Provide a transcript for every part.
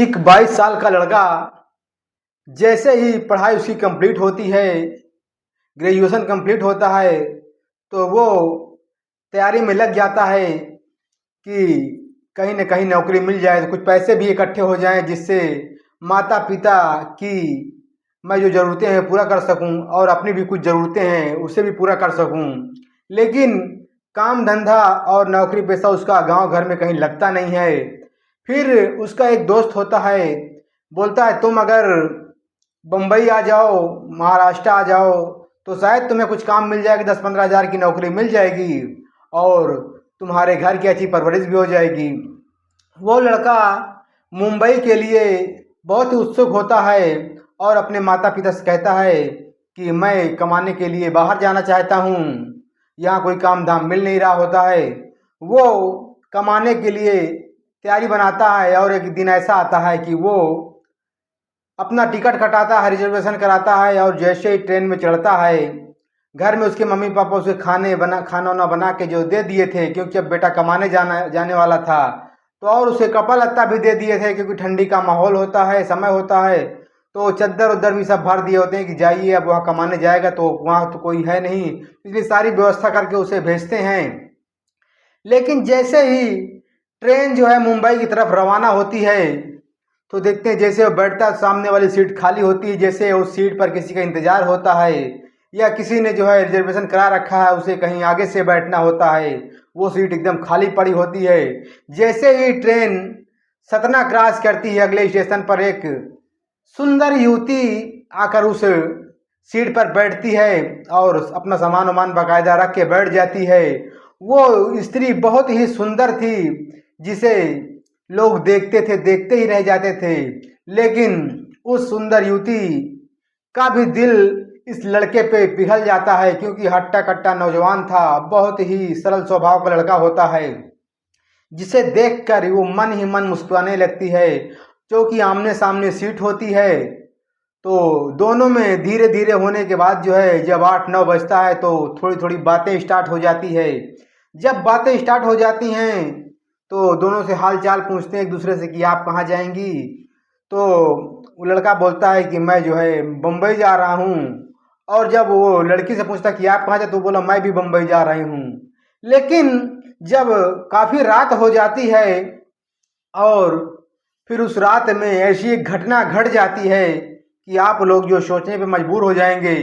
एक 22 साल का लड़का जैसे ही पढ़ाई उसकी कंप्लीट होती है, ग्रेजुएशन कंप्लीट होता है, तो वो तैयारी में लग जाता है कि कहीं न कहीं नौकरी मिल जाए, तो कुछ पैसे भी इकट्ठे हो जाएं, जिससे माता पिता की मैं जो ज़रूरतें हैं पूरा कर सकूं और अपनी भी कुछ ज़रूरतें हैं उसे भी पूरा कर सकूं। लेकिन काम धंधा और नौकरी पेशा उसका गांव घर में कहीं लगता नहीं है। फिर उसका एक दोस्त होता है, बोलता है तुम अगर बम्बई आ जाओ, महाराष्ट्र आ जाओ, तो शायद तुम्हें कुछ काम मिल जाएगी, 10-15 हज़ार की नौकरी मिल जाएगी और तुम्हारे घर की अच्छी परवरिश भी हो जाएगी। वो लड़का मुंबई के लिए बहुत ही उत्सुक होता है और अपने माता पिता से कहता है कि मैं कमाने के लिए बाहर जाना चाहता हूँ, यहाँ कोई काम धाम मिल नहीं रहा होता है। वो कमाने के लिए तैयारी बनाता है और एक दिन ऐसा आता है कि वो अपना टिकट कटाता है, रिजर्वेशन कराता है और जैसे ही ट्रेन में चढ़ता है, घर में उसके मम्मी पापा उसे खाना वाना बना के जो दे दिए थे, क्योंकि अब बेटा कमाने जाने वाला था, तो और उसे कपड़ा लत्ता भी दे दिए थे, क्योंकि ठंडी का माहौल होता है, समय होता है, तो चद्दर उद्दर भी सब भर दिए होते हैं कि जाइए, अब वहाँ कमाने जाएगा तो वहाँ तो कोई है नहीं, इसलिए सारी व्यवस्था करके उसे भेजते हैं। लेकिन जैसे ही ट्रेन जो है मुंबई की तरफ रवाना होती है, तो देखते हैं जैसे वो बैठता है, सामने वाली सीट खाली होती है, जैसे उस सीट पर किसी का इंतजार होता है या किसी ने जो है रिजर्वेशन करा रखा है, उसे कहीं आगे से बैठना होता है, वो सीट एकदम खाली पड़ी होती है। जैसे ही ट्रेन सतना क्रॉस करती है, अगले स्टेशन पर एक सुंदर युवती आकर उस सीट पर बैठती है और अपना सामान वामान बाकायदा रख के बैठ जाती है। वो स्त्री बहुत ही सुंदर थी, जिसे लोग देखते थे, देखते ही रह जाते थे। लेकिन उस सुंदर युवती का भी दिल इस लड़के पे पिघल जाता है, क्योंकि हट्टा कट्टा नौजवान था, बहुत ही सरल स्वभाव का लड़का होता है, जिसे देखकर वो मन ही मन मुस्कुराने लगती है। क्योंकि आमने सामने सीट होती है, तो दोनों में धीरे धीरे होने के बाद जो है, जब 8-9 बजता है तो थोड़ी थोड़ी बातें स्टार्ट हो जाती है। जब बातें स्टार्ट हो जाती हैं तो दोनों से हाल चाल पूछते हैं एक दूसरे से कि आप कहाँ जाएंगी। तो वो लड़का बोलता है कि मैं जो है बम्बई जा रहा हूँ, और जब वो लड़की से पूछता कि आप कहाँ जाते, तो बोला मैं भी बम्बई जा रही हूँ। लेकिन जब काफ़ी रात हो जाती है और फिर उस रात में ऐसी एक घटना घट जाती है कि आप लोग जो सोचने पे मजबूर हो जाएंगे,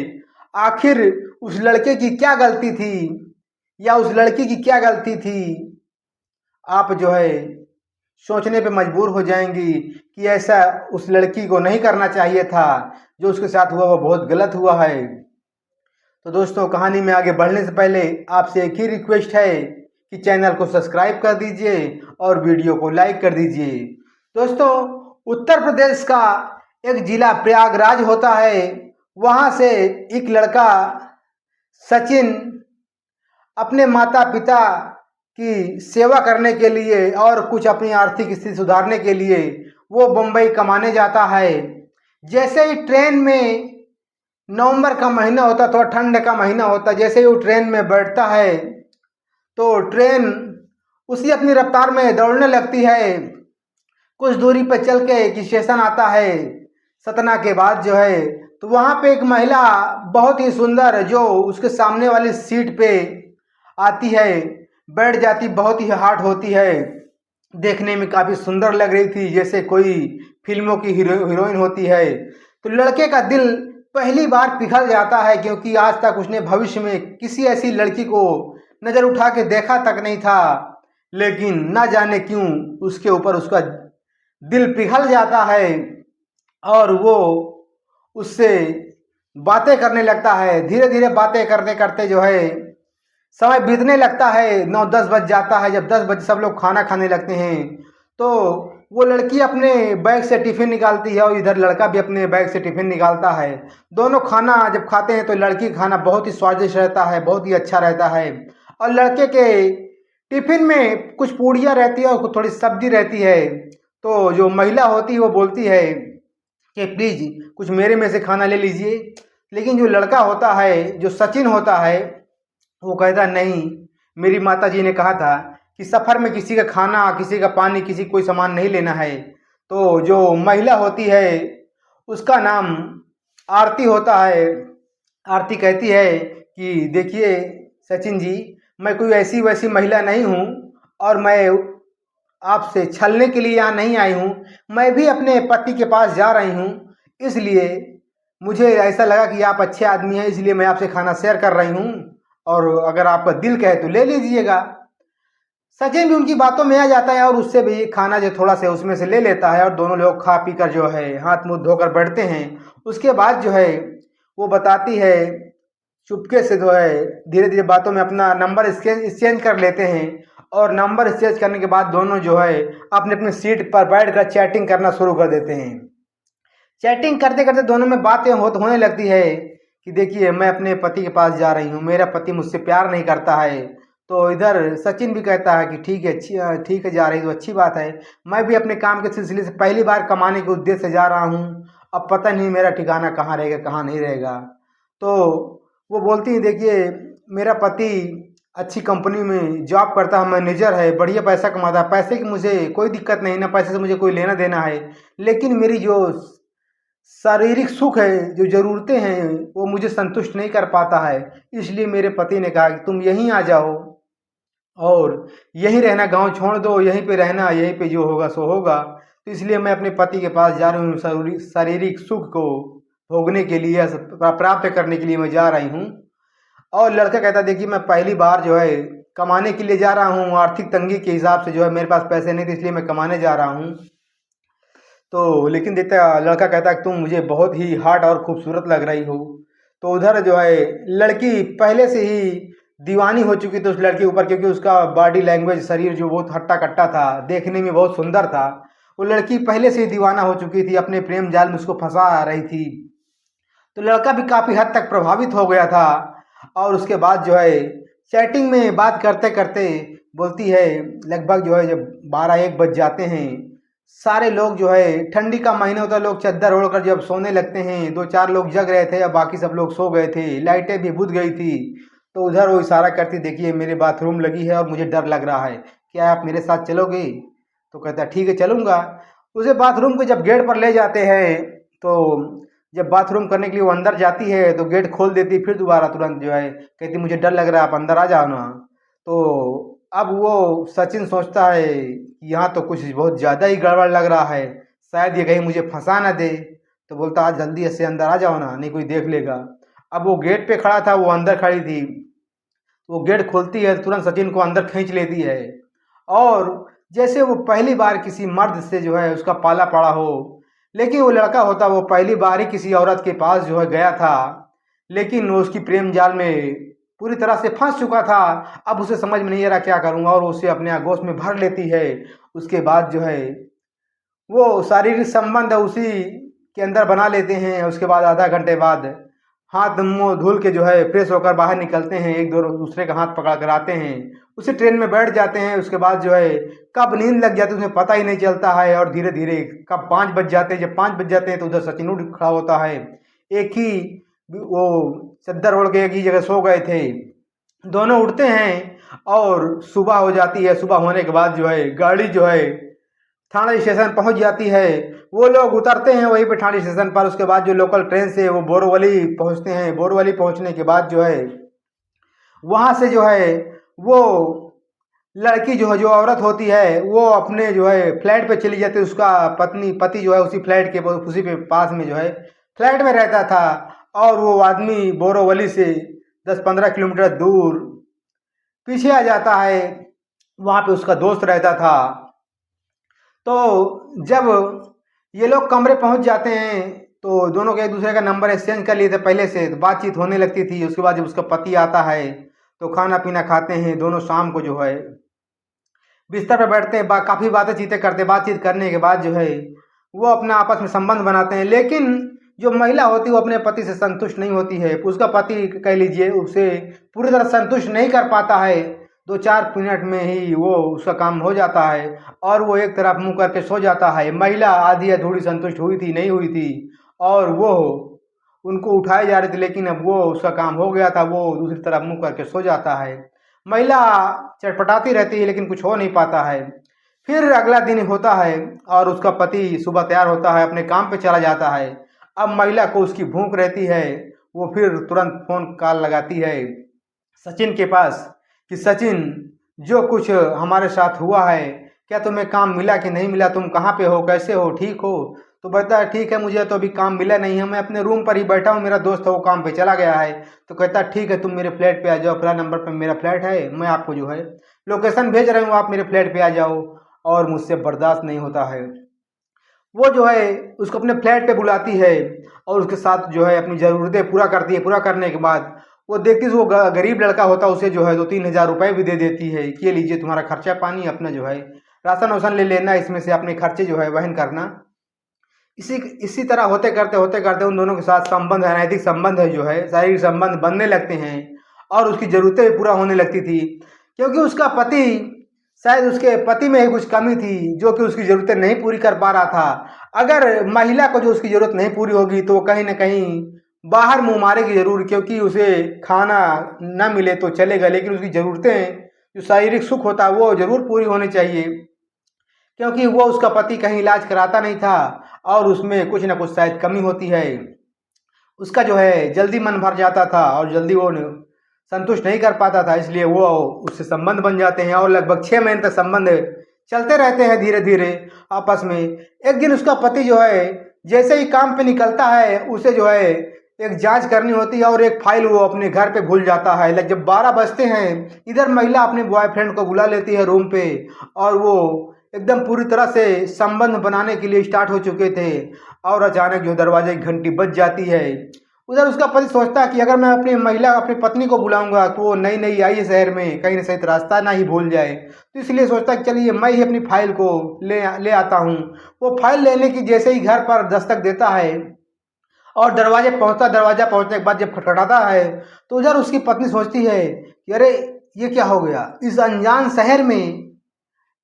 आखिर उस लड़के की क्या गलती थी या उस लड़की की क्या गलती थी। आप जो है सोचने पे मजबूर हो जाएंगी कि ऐसा उस लड़की को नहीं करना चाहिए था, जो उसके साथ हुआ वो बहुत गलत हुआ है। तो दोस्तों, कहानी में आगे बढ़ने से पहले आपसे एक ही रिक्वेस्ट है कि चैनल को सब्सक्राइब कर दीजिए और वीडियो को लाइक कर दीजिए। दोस्तों, उत्तर प्रदेश का एक जिला प्रयागराज होता है, वहाँ से एक लड़का सचिन अपने माता पिता की सेवा करने के लिए और कुछ अपनी आर्थिक स्थिति सुधारने के लिए वो बम्बई कमाने जाता है। जैसे ही ट्रेन में, नवंबर का महीना होता, थोड़ा ठंड का महीना होता, जैसे ही वो ट्रेन में बैठता है तो ट्रेन उसी अपनी रफ्तार में दौड़ने लगती है। कुछ दूरी पर चल के एक स्टेशन आता है सतना के बाद जो है, तो वहाँ पे एक महिला बहुत ही सुंदर जो उसके सामने वाली सीट पे आती है, बैठ जाती, बहुत ही हॉट होती है, देखने में काफ़ी सुंदर लग रही थी, जैसे कोई फिल्मों की हीरोइन होती है। तो लड़के का दिल पहली बार पिघल जाता है, क्योंकि आज तक उसने भविष्य में किसी ऐसी लड़की को नज़र उठा के देखा तक नहीं था। लेकिन ना जाने क्यों उसके ऊपर उसका दिल पिघल जाता है और वो उससे बातें करने लगता है। धीरे धीरे बातें करते करते जो है समय बीतने लगता है, 9-10 बज जाता है। जब 10 बजे सब लोग खाना खाने लगते हैं, तो वो लड़की अपने बैग से टिफ़िन निकालती है और इधर लड़का भी अपने बैग से टिफ़िन निकालता है। दोनों खाना जब खाते हैं तो लड़की का खाना बहुत ही स्वादिष्ट रहता है, बहुत ही अच्छा रहता है, और लड़के के टिफ़िन में कुछ पूड़ियाँ रहती है और थोड़ी सब्जी रहती है। तो जो महिला होती है वो बोलती है कि प्लीज़ कुछ मेरे में से खाना ले लीजिए। लेकिन जो लड़का होता है, जो सचिन होता है, वो कहता नहीं, मेरी माता जी ने कहा था कि सफ़र में किसी का खाना, किसी का पानी, किसी कोई सामान नहीं लेना है, तो जो महिला होती है उसका नाम आरती होता है। आरती कहती है कि देखिए सचिन जी, मैं कोई ऐसी वैसी महिला नहीं हूँ और मैं आपसे छलने के लिए यहाँ नहीं आई हूँ। मैं भी अपने पति के पास जा रही हूँ, इसलिए मुझे ऐसा लगा कि आप अच्छे आदमी हैं, इसलिए मैं आपसे खाना शेयर कर रही हूँ और अगर आपका दिल कहे तो ले लीजिएगा। सचिन भी उनकी बातों में आ जाता है और उससे भी खाना जो थोड़ा सा उसमें से ले लेता है और दोनों लोग खा पी कर जो है हाथ मुंह धोकर बैठते हैं। उसके बाद जो है वो बताती है, चुपके से जो है धीरे धीरे बातों में अपना नंबर एक्सचेंज कर लेते हैं और नंबर एक्सचेंज करने के बाद दोनों जो है अपने अपने सीट पर बैठकर चैटिंग करना शुरू कर देते हैं। चैटिंग करते करते दोनों में बातें होने लगती है कि देखिए मैं अपने पति के पास जा रही हूँ, मेरा पति मुझसे प्यार नहीं करता है। तो इधर सचिन भी कहता है कि ठीक है, ठीक है, जा रही तो अच्छी बात है। मैं भी अपने काम के सिलसिले से पहली बार कमाने के उद्देश्य से जा रहा हूँ, अब पता नहीं मेरा ठिकाना कहाँ रहेगा कहाँ नहीं रहेगा। तो वो बोलती है देखिए मेरा पति अच्छी कंपनी में जॉब करता है, मैनेजर है, बढ़िया पैसा कमाता है, पैसे की मुझे कोई दिक्कत नहीं, ना पैसे से मुझे कोई लेना देना है। लेकिन मेरी जो शारीरिक सुख है, जो ज़रूरतें हैं, वो मुझे संतुष्ट नहीं कर पाता है। इसलिए मेरे पति ने कहा कि तुम यहीं आ जाओ और यहीं रहना, गांव छोड़ दो, यहीं पे रहना, यहीं पे जो होगा सो होगा। तो इसलिए मैं अपने पति के पास जा रही हूँ, शारीरिक सुख को भोगने के लिए, प्राप्त करने के लिए मैं जा रही हूँ। और लड़का कहता देखिए मैं पहली बार जो है कमाने के लिए जा रहा हूँ, आर्थिक तंगी के हिसाब से जो है मेरे पास पैसे नहीं थे, इसलिए मैं कमाने जा रहा हूँ। तो लेकिन देखता लड़का कहता कि तुम मुझे बहुत ही हॉट और खूबसूरत लग रही हो। तो उधर जो है लड़की पहले से ही दीवानी हो चुकी थी उस लड़के ऊपर, क्योंकि उसका बॉडी लैंग्वेज, शरीर जो बहुत हट्टा कट्टा था, देखने में बहुत सुंदर था। वो लड़की पहले से ही दीवाना हो चुकी थी, अपने प्रेम जाल में उसको फंसा रही थी। तो लड़का भी काफ़ी हद तक प्रभावित हो गया था और उसके बाद जो है चैटिंग में बात करते करते बोलती है, लगभग जो है जब 12-1 बज जाते हैं, सारे लोग जो है, ठंडी का महीना होता है, लोग चादर ओढ़कर जब सोने लगते हैं, 2-4 लोग जग रहे थे और बाकी सब लोग सो गए थे, लाइटें भी बुझ गई थी। तो उधर वो इशारा करती देखिए मेरे बाथरूम लगी है और मुझे डर लग रहा है, क्या आप मेरे साथ चलोगे? तो कहता ठीक है चलूँगा। उसे बाथरूम को जब गेट पर ले जाते हैं तो जब बाथरूम करने के लिए वो अंदर जाती है तो गेट खोल देती, फिर दोबारा तुरंत जो है कहती मुझे डर लग रहा है, आप अंदर आ जाओ ना। तो अब वो सचिन सोचता है कि यहाँ तो कुछ बहुत ज़्यादा ही गड़बड़ लग रहा है, शायद ये कहीं मुझे फंसा ना दे। तो बोलता आज जल्दी से अंदर आ जाओ ना, नहीं कोई देख लेगा। अब वो गेट पे खड़ा था, वो अंदर खड़ी थी, वो गेट खोलती है, तुरंत सचिन को अंदर खींच लेती है और जैसे वो पहली बार किसी मर्द से जो है उसका पाला पड़ा हो। लेकिन वो लड़का होता वो पहली बार ही किसी औरत के पास जो है गया था, लेकिन वो उसकी प्रेम जाल में पूरी तरह से फंस चुका था। अब उसे समझ में नहीं आ रहा क्या करूँगा और उसे अपने आगोश में भर लेती है। उसके बाद जो है वो शारीरिक संबंध उसी के अंदर बना लेते हैं। उसके बाद आधा घंटे बाद हाथ मुंह धुल के जो है फ्रेश होकर बाहर निकलते हैं, एक दो दूसरे का हाथ पकड़ कर आते हैं, उसी ट्रेन में बैठ जाते हैं। उसके बाद जो है कब नींद लग जाती है उसमें पता ही नहीं चलता है और धीरे धीरे कब 5 बज जाते हैं। जब 5 बज जाते हैं तो उधर सचिन उठ खड़ा होता है, एक ही वो चद्दर ओढ़ के एक ही जगह सो गए थे। दोनों उठते हैं और सुबह हो जाती है। सुबह होने के बाद जो है गाड़ी जो है थाना स्टेशन पहुंच जाती है। वो लोग उतरते हैं वहीं पे थाना स्टेशन पर। उसके बाद जो लोकल ट्रेन से वो बोरीवली पहुंचते हैं। बोरीवली पहुंचने के बाद जो है वहाँ से जो है वो लड़की जो है, जो औरत होती है, वो अपने जो है फ्लैट पे चली जाती है। उसका पति जो है उसी फ्लैट के उसी पे पास में जो है फ्लैट में रहता था और वो आदमी बोरीवली से 10-15 किलोमीटर दूर पीछे आ जाता है, वहाँ पे उसका दोस्त रहता था। तो जब ये लोग कमरे पहुंच जाते हैं तो दोनों के एक दूसरे का नंबर एक्सचेंज कर लिए थे पहले से, तो बातचीत होने लगती थी। उसके बाद जब उसका पति आता है तो खाना पीना खाते हैं दोनों। शाम को जो है बिस्तर पर बैठते हैं, काफ़ी बातें चीतें करते, बातचीत करने के बाद जो है वो अपना आपस में संबंध बनाते हैं। लेकिन जो महिला होती है वो अपने पति से संतुष्ट नहीं होती है। उसका पति कह लीजिए उसे पूरी तरह संतुष्ट नहीं कर पाता है। 2-4 मिनट में ही वो उसका काम हो जाता है और वो एक तरफ मुंह करके सो जाता है। महिला आधी अधूरी संतुष्ट हुई थी नहीं हुई थी और वो उनको उठाए जा रहे थे, लेकिन अब वो उसका काम हो गया था, वो दूसरी तरफ मुंह करके सो जाता है। महिला चटपटाती रहती है लेकिन कुछ हो नहीं पाता है। फिर अगला दिन होता है और उसका पति सुबह तैयार होता है, अपने काम पे चला जाता है। अब महिला को उसकी भूख रहती है, वो फिर तुरंत फ़ोन कॉल लगाती है सचिन के पास कि सचिन, जो कुछ हमारे साथ हुआ है, क्या तुम्हें काम मिला कि नहीं मिला, तुम कहाँ पे हो, कैसे हो, ठीक हो? तो कहता है ठीक है, मुझे तो अभी काम मिला नहीं है, मैं अपने रूम पर ही बैठा हूँ, मेरा दोस्त है वो काम पे चला गया है। तो कहता है ठीक है, तुम मेरे फ्लैट पे आ जाओ, फला नंबर पर मेरा फ्लैट है, मैं आपको जो है लोकेशन भेज रहा हूँ, आप मेरे फ्लैट पे आ जाओ। और मुझसे बर्दाश्त नहीं होता है, वो जो है उसको अपने फ्लैट पे बुलाती है और उसके साथ जो है अपनी ज़रूरतें पूरा करती है। पूरा करने के बाद वो देखती है, वो गरीब लड़का होता है, उसे जो है 2-3 हज़ार रुपये भी दे देती है कि ये लीजिए तुम्हारा खर्चा पानी, अपना जो है राशन वाशन ले लेना, इसमें से अपने खर्चे जो है वहन करना। इसी इसी तरह होते करते उन दोनों के साथ संबंध, अनैतिक संबंध है जो है, शारीरिक संबंध बनने लगते हैं और उसकी ज़रूरतें भी पूरा होने लगती थी, क्योंकि उसका पति, शायद उसके पति में ही कुछ कमी थी जो कि उसकी ज़रूरतें नहीं पूरी कर पा रहा था। अगर महिला को जो उसकी ज़रूरत नहीं पूरी होगी तो वो कहीं न कहीं बाहर मुँह मारेगी ज़रूर, क्योंकि उसे खाना ना मिले तो चलेगा, लेकिन उसकी ज़रूरतें, जो शारीरिक सुख होता है वो ज़रूर पूरी होनी चाहिए, क्योंकि वो उसका पति कहीं इलाज कराता नहीं था और उसमें कुछ ना कुछ शायद कमी होती है। उसका जो है जल्दी मन भर जाता था और जल्दी वो संतुष्ट नहीं कर पाता था, इसलिए वो उससे संबंध बन जाते हैं और लगभग 6 महीने तक संबंध चलते रहते हैं धीरे धीरे आपस में। एक दिन उसका पति जो है जैसे ही काम पे निकलता है, उसे जो है एक जांच करनी होती है और एक फाइल वो अपने घर पे भूल जाता है। लगभग जब 12 बजते हैं, इधर महिला अपने बॉयफ्रेंड को बुला लेती है रूम पे और वो एकदम पूरी तरह से संबंध बनाने के लिए स्टार्ट हो चुके थे और अचानक जो दरवाजे की घंटी बज जाती है। उधर उसका पति सोचता है कि अगर मैं अपनी पत्नी को बुलाऊंगा तो वो नई नई आई है शहर में, कहीं ना सही रास्ता ना ही भूल जाए, तो इसलिए सोचता है कि चलिए मैं ही अपनी फाइल को ले आता हूँ। वो फाइल लेने की जैसे ही घर पर दस्तक देता है और दरवाजा पहुंचने के बाद जब खटखटाता है तो उधर उसकी पत्नी सोचती है कि अरे ये क्या हो गया, इस अनजान शहर में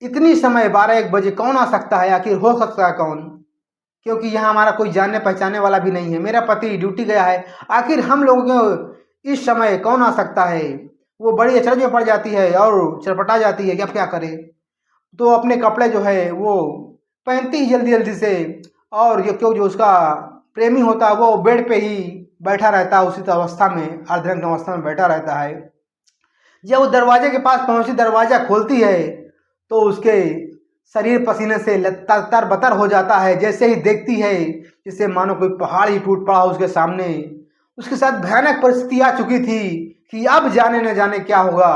इतनी समय 12-1 बजे कौन आ सकता है, आखिर हो सकता है कौन, क्योंकि यहाँ हमारा कोई जानने पहचाने वाला भी नहीं है, मेरा पति ड्यूटी गया है, आखिर हम लोगों को इस समय कौन आ सकता है। वो बड़ी अचरज में पड़ जाती है और चरपटा जाती है कि अब क्या करे। तो अपने कपड़े जो है वो पहनती ही जल्दी जल्दी से, और ये क्यों जो उसका प्रेमी होता है वो बेड पे ही बैठा रहता है, उसी अवस्था में, अर्धनग्न अवस्था में बैठा रहता है। जब वो दरवाजे के पास पहुंची, दरवाजा खोलती है तो उसके शरीर पसीने से तर बतर हो जाता है। जैसे ही देखती है, जिससे मानो कोई पहाड़ ही टूट पड़ा उसके सामने। उसके साथ भयानक परिस्थिति आ चुकी थी कि अब जाने न जाने क्या होगा,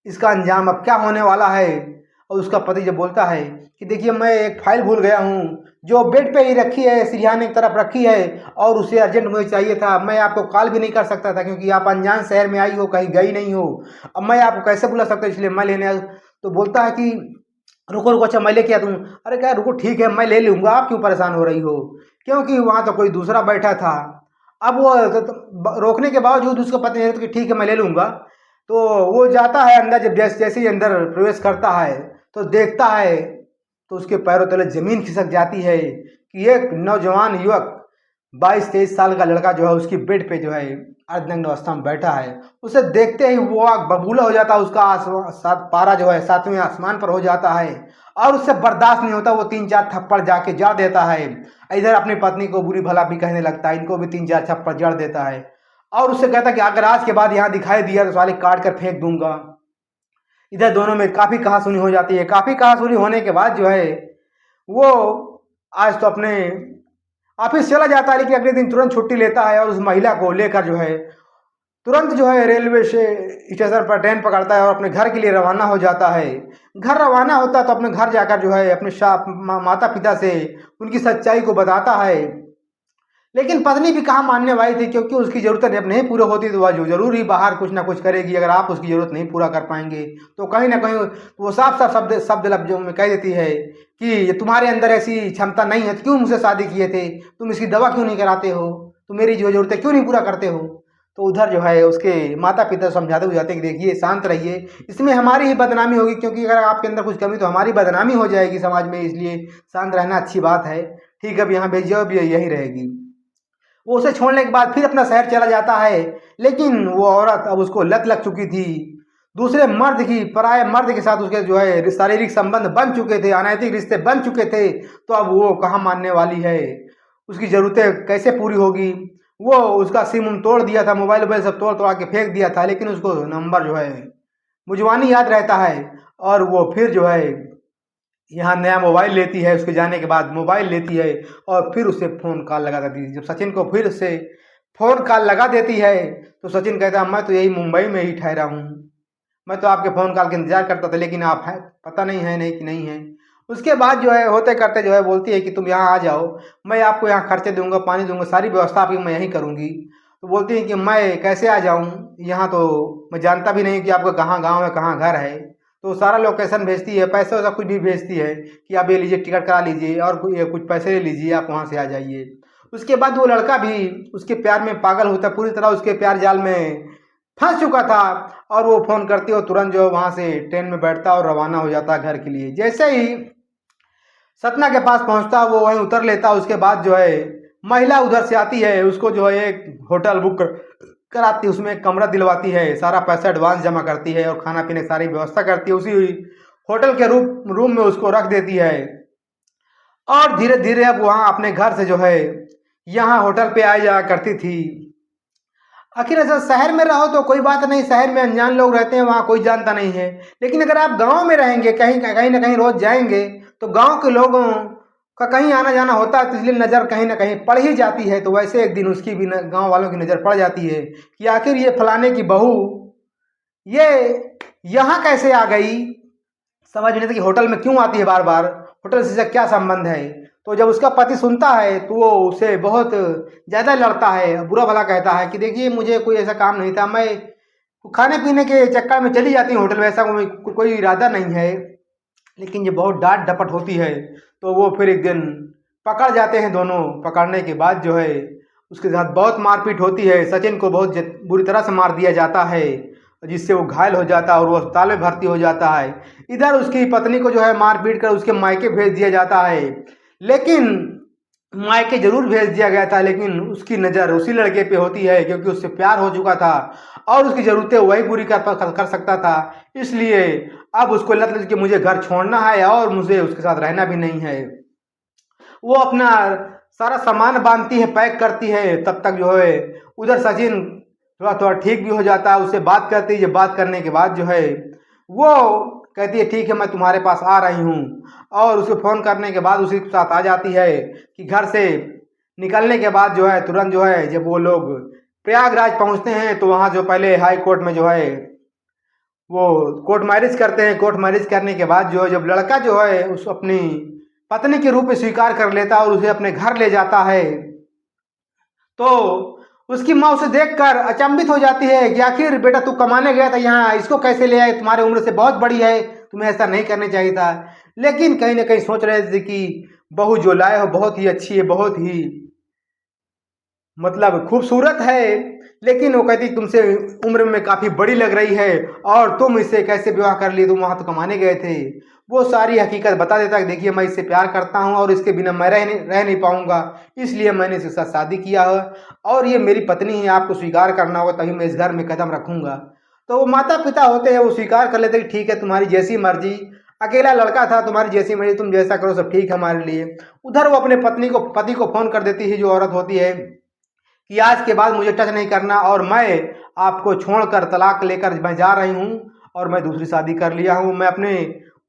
इसका अंजाम अब क्या होने वाला है। और उसका पति जब बोलता है कि देखिए मैं एक फाइल भूल गया हूँ जो बेड पे ही रखी है, सिरहाने की तरफ रखी है, और उसे अर्जेंट मुझे चाहिए था, मैं आपको कॉल भी नहीं कर सकता था क्योंकि आप अनजान शहर में आई हो, कहीं गई नहीं हो, अब मैं आपको कैसे बुला सकता हूँ, इसलिए मैं लेने आया। तो बोलता है कि रुको रुको, अच्छा मैं लेके आता हूँ। अरे क्या रुको, ठीक है मैं ले लूँगा, आप क्यों परेशान हो रही हो, क्योंकि वहाँ तो कोई दूसरा बैठा था। अब वो रोकने के बावजूद उसका पति नहीं, कि ठीक है मैं ले लूँगा। तो वो जाता है अंदर, जब जैसे ही अंदर प्रवेश करता है तो देखता है तो उसके पैरों तले जमीन खिसक जाती है कि एक नौजवान युवक, 22-23 साल का लड़का जो है उसकी बेड पे जो है अर्धनग्न अवस्था में बैठा है। उसे देखते ही वो आग बबूला हो जाता है, उसका पारा जो है 7वें आसमान पर हो जाता है और उससे बर्दाश्त नहीं होता। वो 3-4 थप्पड़ जाके जड़ देता है। इधर अपनी पत्नी को बुरी भला भी कहने लगता है, इनको भी 3-4 थप्पड़ जड़ देता है और उससे कहता है कि अगर आज के बाद यहाँ दिखाई दिया तो साले काट कर फेंक दूंगा। इधर दोनों में काफ़ी कहासुनी हो जाती है। काफ़ी कहासुनी होने के बाद जो है वो आज तो अपने ऑफिस चला जाता है, लेकिन अगले दिन तुरंत छुट्टी लेता है और उस महिला को लेकर जो है तुरंत जो है रेलवे से स्टेशन पर ट्रेन पकड़ता है और अपने घर के लिए रवाना हो जाता है। घर रवाना होता है तो अपने घर जाकर जो है अपने माता पिता से उनकी सच्चाई को बताता है, लेकिन पत्नी भी कहाँ मानने वाली थी, क्योंकि उसकी ज़रूरत जब नहीं पूरी होती तो वह जो ज़रूर ही बाहर कुछ ना कुछ करेगी। अगर आप उसकी ज़रूरत नहीं पूरा कर पाएंगे तो कहीं ना कहीं वो साफ साफ शब्द लफ्जों में कह देती है कि ये तुम्हारे अंदर ऐसी क्षमता नहीं है तो क्यों मुझसे शादी किए थे, तुम इसकी दवा क्यों नहीं कराते हो, तुम मेरी जो ज़रूरतें क्यों नहीं पूरा करते हो। तो उधर जो है उसके माता पिता समझाते हुए जाते कि देखिए शांत रहिए, इसमें हमारी ही बदनामी होगी, क्योंकि अगर आपके अंदर कुछ कमी तो हमारी बदनामी हो जाएगी समाज में, इसलिए शांत रहना अच्छी बात है। ठीक है, अब यहाँ भेजिए, अब यही रहेगी। वो उसे छोड़ने के बाद फिर अपना शहर चला जाता है, लेकिन वो औरत अब उसको लत लग चुकी थी। दूसरे मर्द की, पराये मर्द के साथ उसके जो है शारीरिक संबंध बन चुके थे, अनैतिक रिश्ते बन चुके थे, तो अब वो कहाँ मानने वाली है? उसकी ज़रूरतें कैसे पूरी होगी? वो उसका सिम उम तोड़ दिया था, मोबाइल वोबाइल सब तोड़ तोड़ा के फेंक दिया था, लेकिन उसको नंबर जो है मुजवानी याद रहता है। और वो फिर जो है यहाँ नया मोबाइल लेती है, उसके जाने के बाद मोबाइल लेती है और फिर उसे फ़ोन कॉल लगा देती है। जब सचिन को फिर से फ़ोन कॉल लगा देती है तो सचिन कहता है, मैं तो यही मुंबई में ही ठहरा हूँ, मैं तो आपके फ़ोन कॉल का इंतज़ार करता था, लेकिन आप हैं, पता नहीं है नहीं कि नहीं है। उसके बाद जो है होते करते जो है बोलती है कि तुम यहाँ आ जाओ, मैं आपको यहाँ खर्चे दूंगा, पानी दूंगा, सारी व्यवस्था आपकी मैं यहीं करूँगी। तो बोलती है कि मैं कैसे आ जाऊँ यहाँ, तो मैं जानता भी नहीं कि आपका कहाँ गाँव है, कहाँ घर है। तो सारा लोकेशन भेजती है, पैसे वैसा कुछ भी भेजती है कि आप ये लीजिए, टिकट करा लीजिए और ये कुछ पैसे ले लीजिए, आप वहाँ से आ जाइए। उसके बाद वो लड़का भी उसके प्यार में पागल होता है, पूरी तरह उसके प्यार जाल में फंस चुका था। और वो फ़ोन करती है और तुरंत जो है वहाँ से ट्रेन में बैठता और रवाना हो जाता घर के लिए। जैसे ही सतना के पास पहुँचता वो वहीं उतर लेता। उसके बाद जो है महिला उधर से आती है, उसको जो है एक होटल बुक कराती है, उसमें एक कमरा दिलवाती है, सारा पैसा एडवांस जमा करती है और खाना पीने की सारी व्यवस्था करती है, उसी होटल के रूम में उसको रख देती है। और धीरे धीरे अब वहाँ अपने घर से जो है यहाँ होटल पे आ जाया करती थी। आखिर ऐसा शहर में रहो तो कोई बात नहीं, शहर में अनजान लोग रहते हैं, वहाँ कोई जानता नहीं है। लेकिन अगर आप गांव में रहेंगे, कहीं कहीं ना कहीं रोज जाएंगे, तो गांव के लोगों का कहीं आना जाना होता है, तो इसलिए नज़र कहीं ना कहीं पड़ ही जाती है। तो वैसे एक दिन उसकी भी गांव वालों की नज़र पड़ जाती है कि आखिर ये फलाने की बहू ये यहाँ कैसे आ गई। समझ में नहीं था कि होटल में क्यों आती है बार बार, होटल से क्या संबंध है। तो जब उसका पति सुनता है तो वो उसे बहुत ज़्यादा लड़ता है, बुरा भला कहता है कि देखिए मुझे कोई ऐसा काम नहीं था, मैं खाने पीने के चक्कर में चली जाती हूँ होटल में, ऐसा कोई इरादा नहीं है। लेकिन ये बहुत डांट डपट होती है। तो वो फिर एक दिन पकड़ जाते हैं दोनों। पकड़ने के बाद जो है उसके साथ बहुत मारपीट होती है, सचिन को बहुत बुरी तरह से मार दिया जाता है, जिससे वो घायल हो जाता है और वो अस्पताल में भर्ती हो जाता है। इधर उसकी पत्नी को जो है मार पीट कर उसके मायके भेज दिया जाता है। लेकिन मायके जरूर भेज दिया गया था, लेकिन उसकी नज़र उसी लड़के पे होती है, क्योंकि उससे प्यार हो चुका था और उसकी ज़रूरतें वही पूरी कर सकता था। इसलिए अब उसको लत लगी कि मुझे घर छोड़ना है और मुझे उसके साथ रहना भी नहीं है। वो अपना सारा सामान बांधती है, पैक करती है। तब तक जो है उधर सचिन थोड़ा थोड़ा ठीक भी हो जाता है, उससे बात करती है। बात करने के बाद जो है वो कहती है ठीक है मैं तुम्हारे पास आ रही हूँ, और उसे फ़ोन करने के बाद उसी के साथ आ जाती है। कि घर से निकलने के बाद जो है तुरंत जो है जब वो लोग प्रयागराज पहुँचते हैं, तो वहाँ जो पहले हाई कोर्ट में जो है वो कोर्ट मैरिज करते हैं। कोर्ट मैरिज करने के बाद जो है जब लड़का जो है उस अपनी पत्नी के रूप में स्वीकार कर लेता है और उसे अपने घर ले जाता है, तो उसकी माँ उसे देखकर अचंभित हो जाती है कि आखिर बेटा तू कमाने गया था यहाँ, इसको कैसे ले आए, तुम्हारी उम्र से बहुत बड़ी है, तुम्हें ऐसा नहीं करना चाहिए था। लेकिन कहीं ना कहीं सोच रहे थे कि बहू जो लाए हो बहुत ही अच्छी है, बहुत ही मतलब खूबसूरत है। लेकिन वो कहती तुमसे उम्र में काफ़ी बड़ी लग रही है और तुम इससे कैसे विवाह कर लिए, तुम वहाँ तो कमाने गए थे। वो सारी हकीकत बता देता है कि देखिए मैं इससे प्यार करता हूँ और इसके बिना मैं रह नहीं पाऊँगा, इसलिए मैंने इसके साथ शादी किया है और ये मेरी पत्नी है, आपको स्वीकार करना होगा तभी मैं इस घर में कदम रखूँगा। तो वो माता पिता होते हैं, वो स्वीकार कर लेते हैं कि ठीक है तुम्हारी जैसी मर्जी, अकेला लड़का था, तुम्हारी जैसी मर्जी, तुम जैसा करो सब ठीक है हमारे लिए। उधर वो अपने पति को फ़ोन कर देती है, जो औरत होती है, कि आज के बाद मुझे टच नहीं करना और मैं आपको छोड़कर तलाक लेकर मैं जा रही हूँ और मैं दूसरी शादी कर लिया हूँ। मैं अपने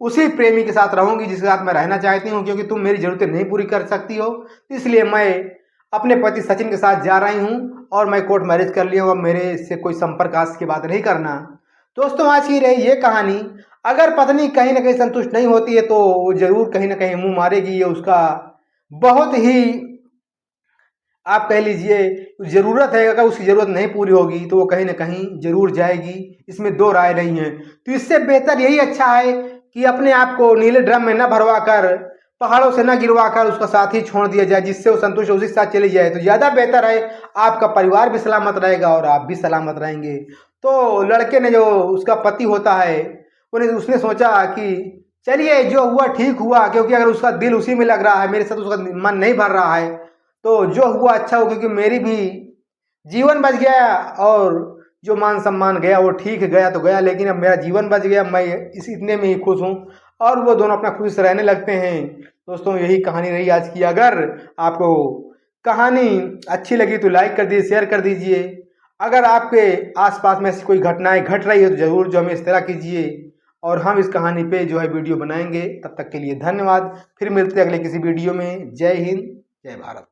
उसी प्रेमी के साथ रहूँगी जिसके साथ मैं रहना चाहती हूँ, क्योंकि तुम मेरी ज़रूरतें नहीं पूरी कर सकती हो, इसलिए मैं अपने पति सचिन के साथ जा रही हूँ और मैं कोर्ट मैरिज कर लिया हूँ। अब मेरे इससे कोई संपर्क आज की बात नहीं करना। दोस्तों आज की रही ये कहानी। अगर पत्नी कहीं ना कहीं संतुष्ट नहीं होती है तो वो ज़रूर कहीं ना कहीं मुँह मारेगी। ये उसका बहुत ही आप कह लीजिए ज़रूरत है। अगर उसकी ज़रूरत नहीं पूरी होगी तो वो कहीं ना कहीं ज़रूर जाएगी, इसमें दो राय नहीं है। तो इससे बेहतर यही अच्छा है कि अपने आप को नीले ड्रम में न भरवा कर, पहाड़ों से न गिरवा कर उसका साथ ही छोड़ दिया जाए, जिससे वो संतुष्ट उसी के साथ चली जाए तो ज़्यादा बेहतर है। आपका परिवार भी सलामत रहेगा और आप भी सलामत रहेंगे। तो लड़के ने, जो उसका पति होता है, उसने सोचा कि चलिए जो हुआ ठीक हुआ, क्योंकि अगर उसका दिल उसी में लग रहा है, मेरे साथ उसका मन नहीं भर रहा है, तो जो हुआ अच्छा हो, क्योंकि मेरी भी जीवन बच गया और जो मान सम्मान गया वो ठीक गया तो गया, लेकिन अब मेरा जीवन बच गया, मैं इतने में ही खुश हूँ। और वो दोनों अपना खुश रहने लगते हैं। दोस्तों यही कहानी रही आज की। अगर आपको कहानी अच्छी लगी तो लाइक कर दीजिए, शेयर कर दीजिए। अगर आपके आसपास में ऐसी कोई घटनाएं घट रही है तो ज़रूर जो हमें इश्तरा कीजिए, और हम इस कहानी पे जो है वीडियो बनाएंगे। तब तक के लिए धन्यवाद। फिर मिलते हैं अगले किसी वीडियो में। जय हिंद, जय भारत।